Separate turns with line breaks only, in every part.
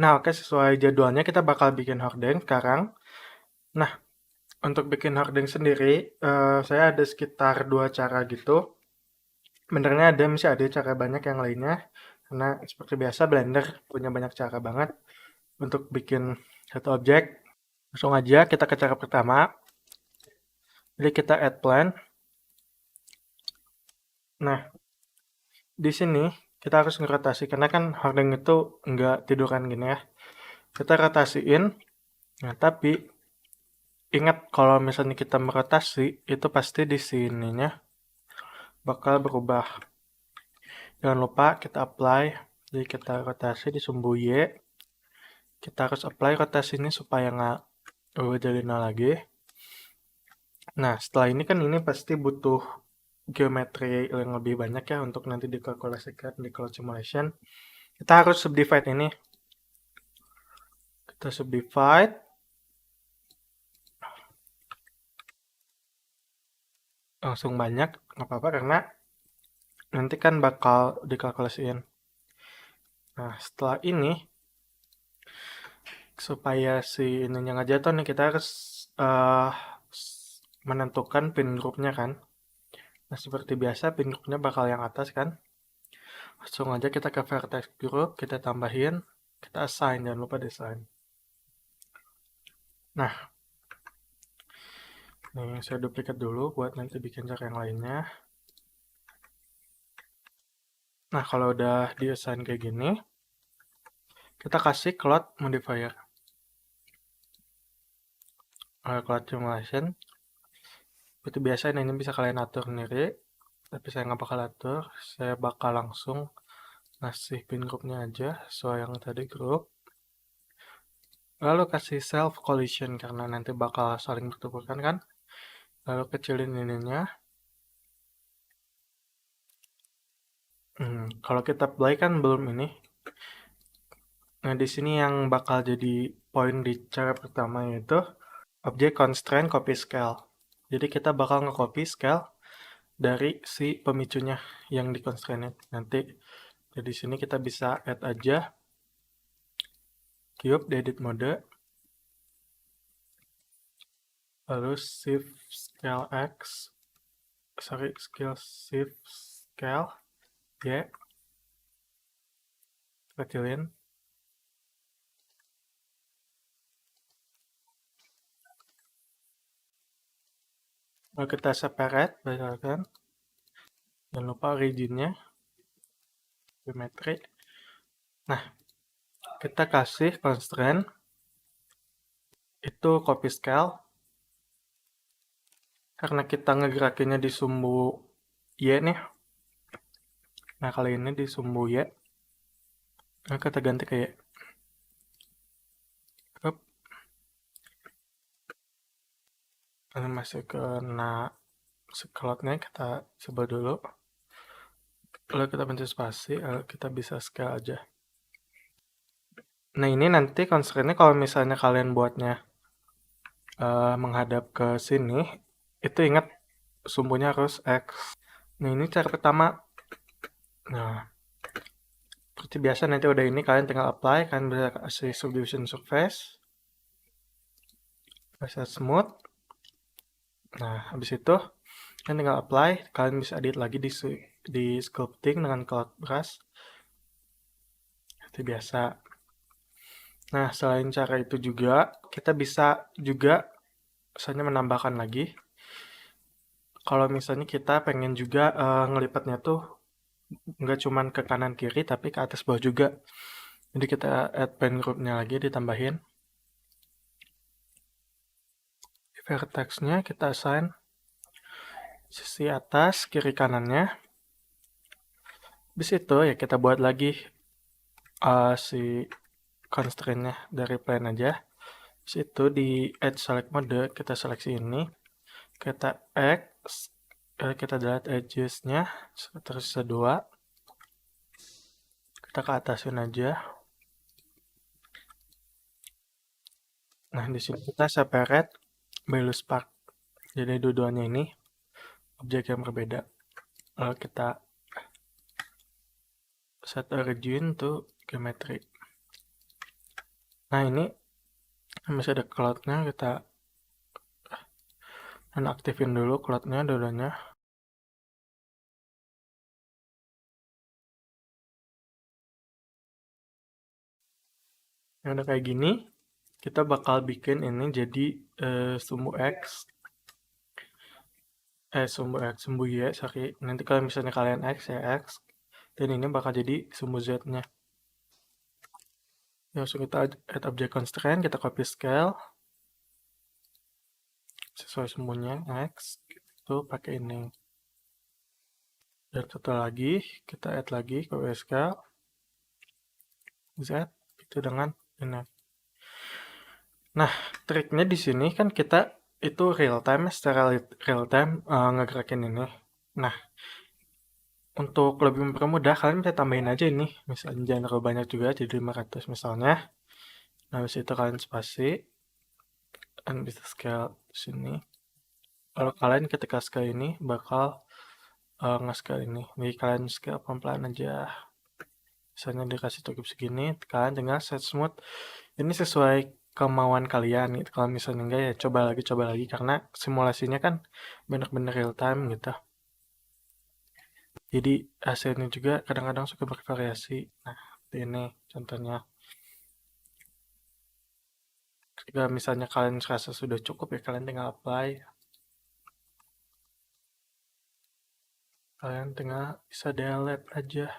Nah, oke, sesuai jadwalnya kita bakal bikin hordeng sekarang. Nah, untuk bikin hordeng sendiri, saya ada sekitar 2 cara gitu. Sebenarnya masih ada cara banyak yang lainnya, karena seperti biasa Blender punya banyak cara banget untuk bikin satu objek. Langsung aja kita ke cara pertama. Jadi kita add plan. Nah, di sini kita harus ngerotasi karena kan hordeng itu nggak tiduran gini ya. Kita rotasiin. Nah, tapi ingat kalau misalnya kita merotasi itu pasti di sininya bakal berubah. Jangan lupa kita apply. Jadi kita rotasi di sumbu Y. Kita harus apply rotasi ini supaya nggak jadi nol lagi. Nah, setelah ini kan ini pasti butuh geometri yang lebih banyak ya untuk nanti dikalkulasikan di cloud simulation. Kita harus subdivide ini. Kita subdivide. Langsung banyak, nggak apa-apa karena nanti kan bakal dikalkulasiin. Nah, setelah ini, supaya si ininya nggak jatuh nih, kita harus menentukan pin groupnya kan. Nah, seperti biasa pin groupnya bakal yang atas kan. Langsung aja kita ke vertex group, kita tambahin, kita assign, jangan lupa design. Nah, ini saya duplikat dulu buat nanti bikin cara yang lainnya. Nah, kalau udah di assign kayak gini, kita kasih cloud modifier. Cloud simulation. Seperti biasa ini bisa kalian atur sendiri, tapi saya nggak bakal atur. Saya bakal langsung ngasih pin groupnya aja, sesuai yang tadi group. Lalu kasih self collision karena nanti bakal saling bertuburkan kan. Lalu kecilin ininya. Kalau kita play kan belum ini. Nah, di sini yang bakal jadi poin di cara pertama yaitu objek constraint copy scale. Jadi kita bakal nge-copy scale dari si pemicunya yang di constraint. Nanti di sini kita bisa add aja cube di edit mode. Lalu shift scale X. Shift scale Y. Kecilin. Lalu kita separate, berdasarkan. Jangan lupa originnya, geometri. Nah, kita kasih constraint, itu copy scale. Karena kita ngegerakinnya di sumbu Y nih. Nah, kali ini di sumbu Y. Nah, kita ganti ke Y. Up. Ini masih kena scrollnya, kita coba dulu. Lalu kita pencet spasi, lalu kita bisa scale aja. Nah, ini nanti constraint-nya kalau misalnya kalian buatnya menghadap ke sini, itu ingat sumbunya harus X. Nah, ini cara pertama. Nah, seperti biasa nanti udah ini kalian tinggal apply, kalian bisa kasih subdivision surface, bisa smooth. Nah, habis itu kalian tinggal apply, kalian bisa edit lagi di sculpting dengan cloud brush. Seperti biasa. Nah, selain cara itu juga, kita bisa juga misalnya menambahkan lagi. Kalau misalnya kita pengen juga ngelipatnya tuh nggak cuman ke kanan kiri, tapi ke atas bawah juga. Jadi kita add pen groupnya lagi, ditambahin. Vertex-nya kita assign sisi atas, kiri kanannya. Habis itu ya kita buat lagi si constraint-nya dari plane aja. Habis itu di edge select mode, kita seleksi ini. Kita X, kita delete edges-nya, tersisa 2. Kita ke atasin aja. Nah, di sini kita separate by loose part. Jadi dua-duanya ini objek yang berbeda. Lalu kita set origin to geometry. Nah ini masih ada cloudnya, kita nonaktifin dulu cloudnya dulunya. Yang udah kayak gini, kita bakal bikin ini jadi sumbu X, sumbu Y, sorry. Nanti kalau misalnya kalian X, ya X. Dan ini bakal jadi sumbu Z-nya. Langsung kita add object constraint, kita copy scale. Sesuai sumbunya, X. Itu pakai ini. Dan satu lagi, kita add lagi copy scale. Z, itu dengan ini. Nah, triknya di sini kan kita itu real time, secara real time ngegerakin ini. Nah, untuk lebih mempermudah, kalian bisa tambahin aja ini. Misalnya jangan terlalu banyak juga, jadi 500 misalnya. Nah, habis itu kalian spasi. Dan bisa scale di sini. Kalau kalian ketika scale ini, bakal nge-scale ini. Jadi kalian scale pelan-pelan aja. Misalnya dikasih cukup segini, kalian tinggal set smooth. Ini sesuai kemauan kalian gitu. Kalau misalnya enggak ya coba lagi. Karena simulasinya kan benar-benar real time gitu. Jadi hasilnya juga kadang-kadang suka bervariasi. Nah, ini contohnya. Jika misalnya kalian merasa sudah cukup ya kalian tinggal apply. Kalian tinggal bisa delete aja.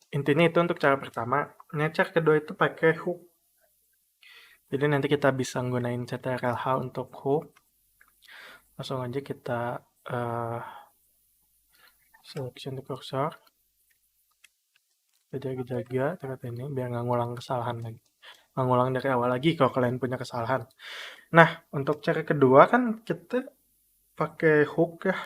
Intinya itu untuk cara pertama. Nah, cara kedua itu pakai hook. Jadi nanti kita bisa gunain CTRL-H untuk hook. Langsung aja kita selection the cursor. Jaga-jaga dekat ini biar nggak ngulang kesalahan lagi. Nggak ngulang dari awal lagi kalau kalian punya kesalahan. Nah, untuk cara kedua kan kita pakai hook ya.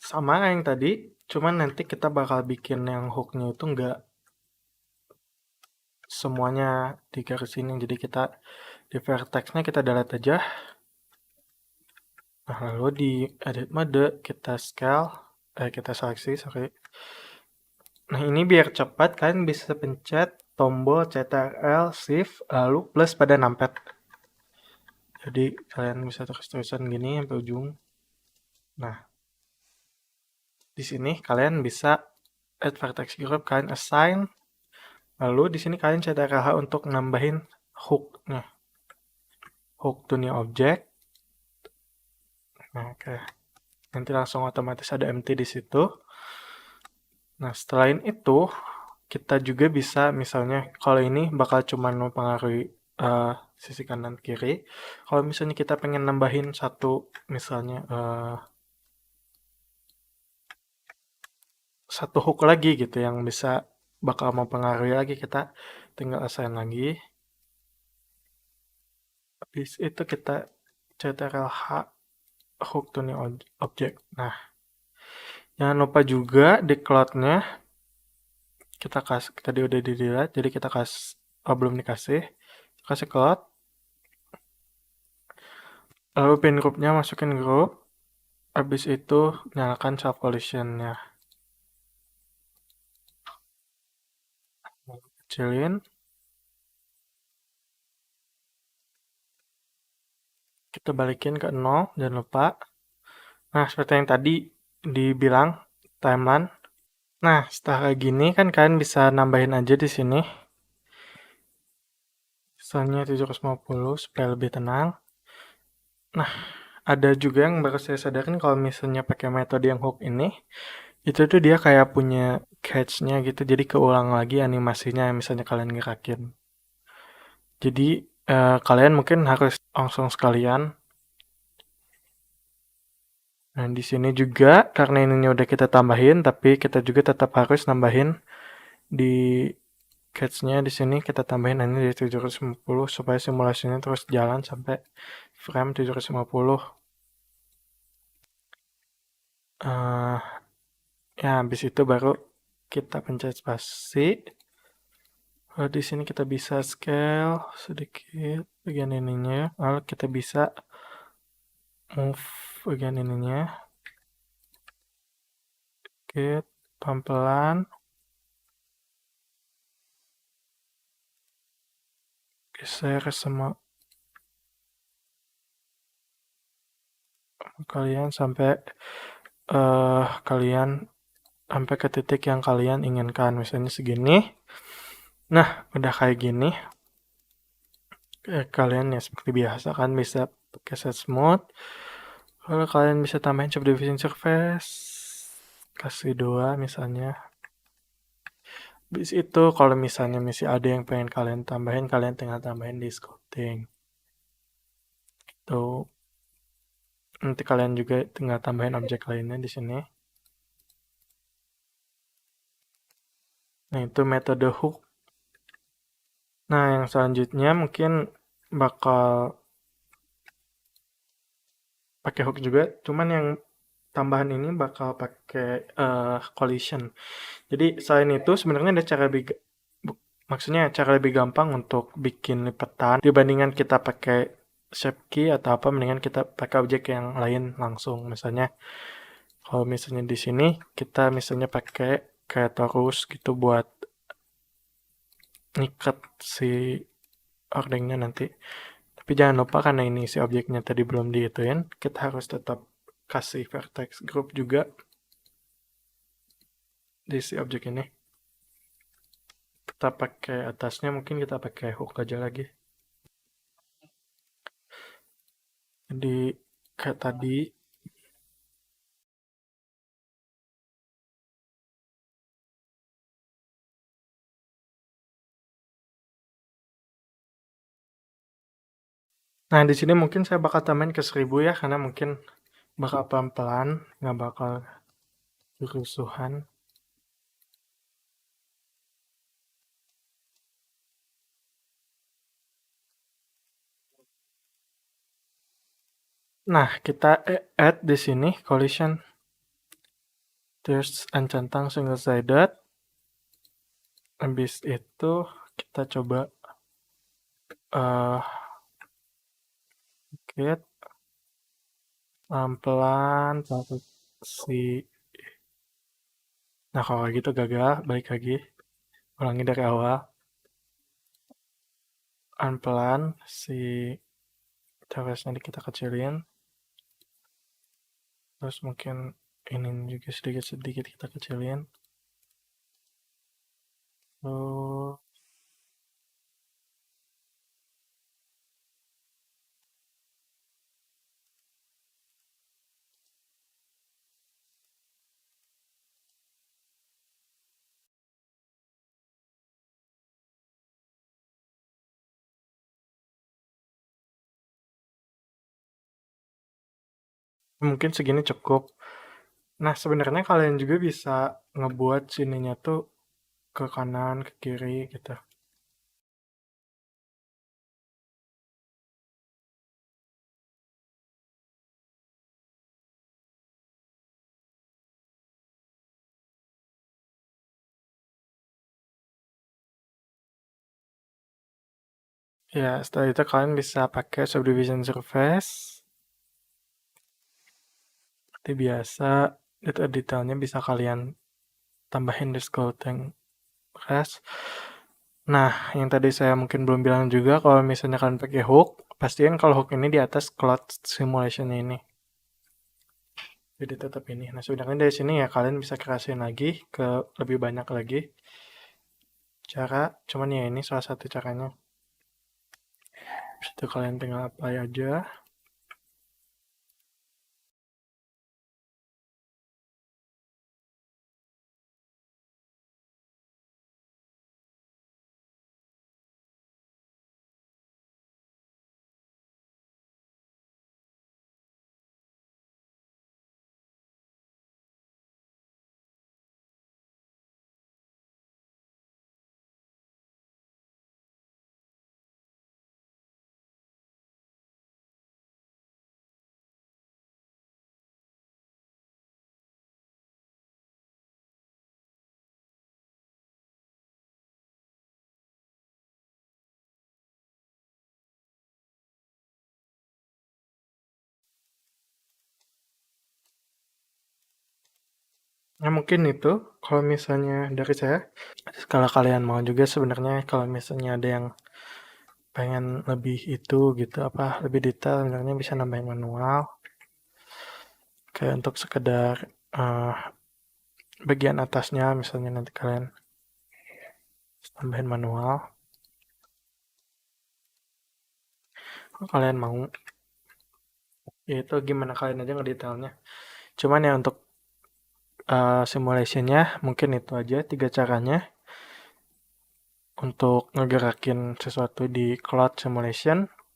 Sama yang tadi, cuman nanti kita bakal bikin yang hooknya itu nggak semuanya di garis ini. Jadi kita di vertexnya kita delete aja. Nah, lalu di edit mode kita scale, kita seleksi, sorry. Nah, ini biar cepat kalian bisa pencet tombol CTRL Shift lalu plus pada numpad. Jadi kalian bisa terus-terusan gini sampai ujung. Nah, di sini kalian bisa add vertex group, kalian assign. Lalu di sini kalian CTRL-H untuk nambahin hook-nya. Hook to new object. Nah, oke. Nanti langsung otomatis ada empty di situ. Nah, setelah itu kita juga bisa misalnya kalau ini bakal cuma mempengaruhi sisi kanan kiri. Kalau misalnya kita pengen nambahin satu misalnya satu hook lagi gitu yang bisa bakal mempengaruhi lagi, kita tinggal assign lagi. Habis itu kita CTRL-H hook to new object. Nah, jangan lupa juga di cloud-nya kita kasih, tadi udah di delete, jadi kita kasih, belum dikasih, kasih cloud. Lalu pin group-nya masukin group. Habis itu nyalakan self collision-nya. Kecilin. Kita balikin ke 0, jangan lupa. Nah, seperti yang tadi dibilang timeline. Nah, setelah kayak gini kan kalian bisa nambahin aja di sini. Misalnya 750 supaya lebih tenang. Nah, ada juga yang baru saya sadarin kalau misalnya pakai metode yang hook ini, itu tuh dia kayak punya catch-nya gitu, jadi keulang lagi animasinya misalnya kalian gerakin. Jadi kalian mungkin harus langsung sekalian. Nah, di sini juga karena ininya udah kita tambahin, tapi kita juga tetap harus nambahin di catch-nya. Di sini kita tambahin ini di 750 supaya simulasinya terus jalan sampai frame 750. Ya, habis itu baru kita pencet spasi. Di sini kita bisa scale sedikit bagian ininya, lalu kita bisa move bagian ininya, sedikit pelan-pelan, geser semua kalian sampai kalian sampai ke titik yang kalian inginkan, misalnya segini. Nah, udah kayak gini, kalian ya seperti biasa kan bisa pakai set smooth. Lalu kalian bisa tambahin subdivision surface, kasih 2 misalnya. Bis itu kalau misalnya masih ada yang pengen kalian tambahin, kalian tinggal tambahin di sculpting. Tuh, nanti kalian juga tinggal tambahin objek lainnya di sini. Nah, itu metode hook. Nah, yang selanjutnya mungkin bakal pakai hook juga, cuman yang tambahan ini bakal pakai collision. Jadi selain itu sebenarnya ada cara maksudnya cara lebih gampang untuk bikin lipatan dibandingkan kita pakai shape key atau apa, mendingan kita pakai objek yang lain langsung. Misalnya kalau misalnya di sini kita misalnya pakai kayak torus gitu buat ngikat si ordengnya nanti. Tapi jangan lupa karena ini si objeknya tadi belum diituin, kita harus tetap kasih vertex group juga di si objek ini. Kita pakai atasnya, mungkin kita pakai hook aja lagi. Jadi kayak tadi. Nah, di sini mungkin saya bakal tambahin ke 1000 ya, karena mungkin bakal pelan-pelan, nggak bakal kerusuhan. Nah, kita add di sini collision. Terus encantang single sided. Habis itu kita coba sedikit pelan-pelan pakai si. Nah, kalau kayak gitu gagal, balik lagi. Ulangi dari awal. Pelan-pelan si traversnya kita kecilin. Terus mungkin ini juga sedikit-sedikit kita kecilin. Terus mungkin segini cukup. Nah, sebenarnya kalian juga bisa ngebuat sininya tuh ke kanan, ke kiri gitu. Ya, setelah itu kalian bisa pakai subdivision surface. Seperti biasa, detail-detailnya bisa kalian tambahin di sculpting rest. Nah, yang tadi saya mungkin belum bilang juga, kalau misalnya kalian pakai hook, pastiin kalau hook ini di atas cloud simulation ini. Jadi tetap ini. Nah, sebenarnya dari sini ya kalian bisa kerasin lagi ke lebih banyak lagi cara. Cuman ya ini salah satu caranya. Habis itu kalian tinggal apply aja. Nah, mungkin itu kalau misalnya dari saya. Kalau kalian mau juga sebenarnya kalau misalnya ada yang pengen lebih itu gitu apa lebih detail sebenarnya bisa nambahin manual kayak untuk sekedar eh, bagian atasnya misalnya nanti kalian tambahin manual kalau kalian mau ya itu gimana kalian aja ngedetailnya cuman ya untuk simulationnya mungkin itu aja 3 caranya untuk ngegerakin sesuatu di cloud simulation